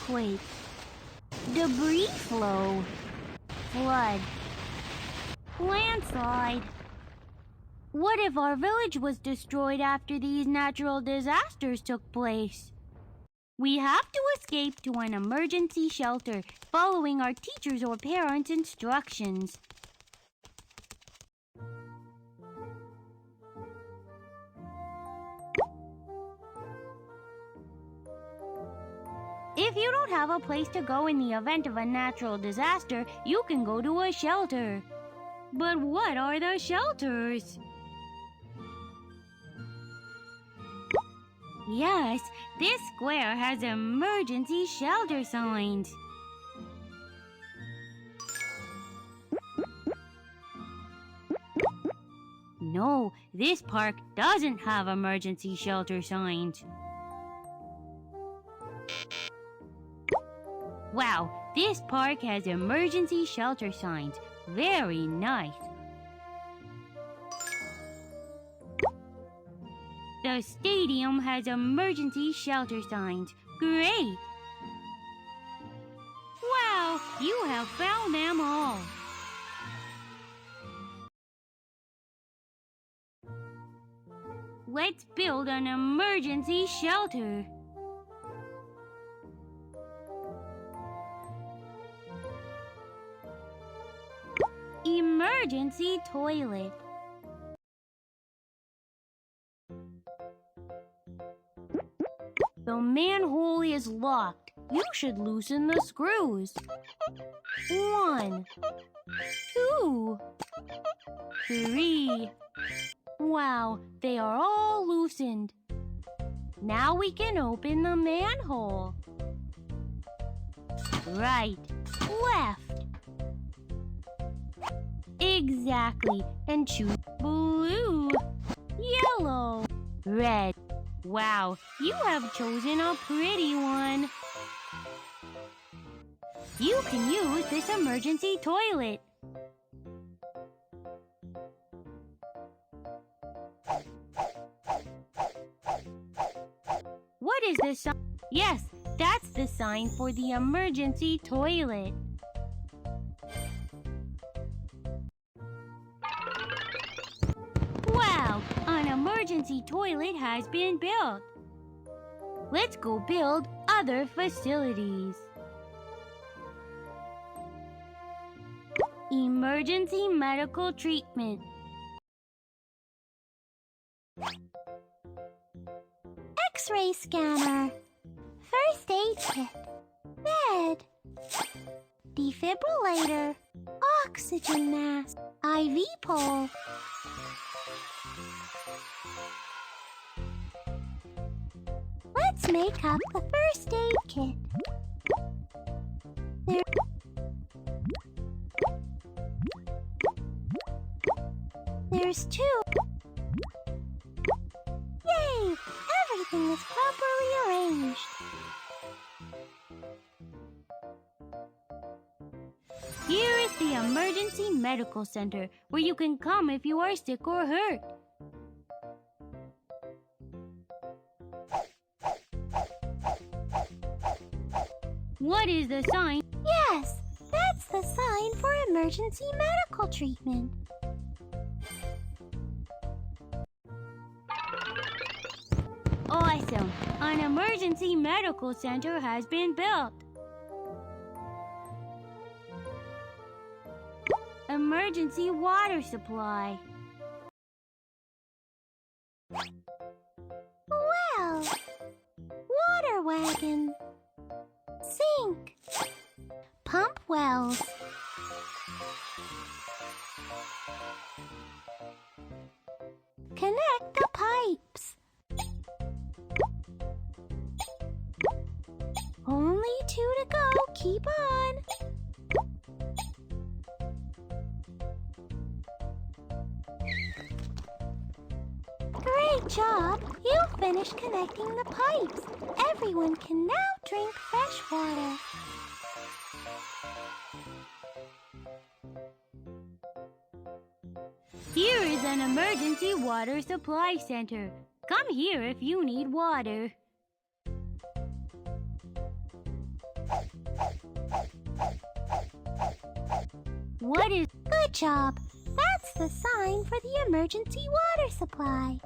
earthquake, debris flow, flood, landslide. What if our village was destroyed after these natural disasters took place? We have to escape to an emergency shelter, following our teachers' or parents' instructions. If you don't have a place to go in the event of a natural disaster, you can go to a shelter. But what are the shelters? Yes, this square has emergency shelter signs. No, this park doesn't have emergency shelter signs. Wow, this park has emergency shelter signs. Very nice. The stadium has emergency shelter signs. Great! Wow, you have found them all. Let's build an emergency shelter. Emergency toilet. The manhole is locked. You should loosen the screws. 1, 2, 3. Wow, they are all loosened. Now we can open the manhole. Right, left. Exactly, and choose blue, yellow, red. Wow, you have chosen a pretty one. You can use this emergency toilet. What is this sign? Yes, that's the sign for the emergency toilet. Wow, an emergency toilet has been built. Let's go build other facilities. Emergency medical treatment. X-ray scanner. First aid kit. Bed. Defibrillator. Oxygen mask. IV pole. Let's make up the first aid kit. There's 2. Yay! Everything is properly arranged. Here is the emergency medical center, where you can come if you are sick or hurt. What is the sign? Yes, that's the sign for emergency medical treatment. Awesome! An emergency medical center has been built. Emergency water supply. Well, water wagon. Sink. Pump wells. Connect the pipes. Only 2 to go. Keep on. Great job! You finished connecting the pipes. Everyone can now drink fresh water. Here is an emergency water supply center. Come here if you need water. What is... Good job. That's the sign for the emergency water supply.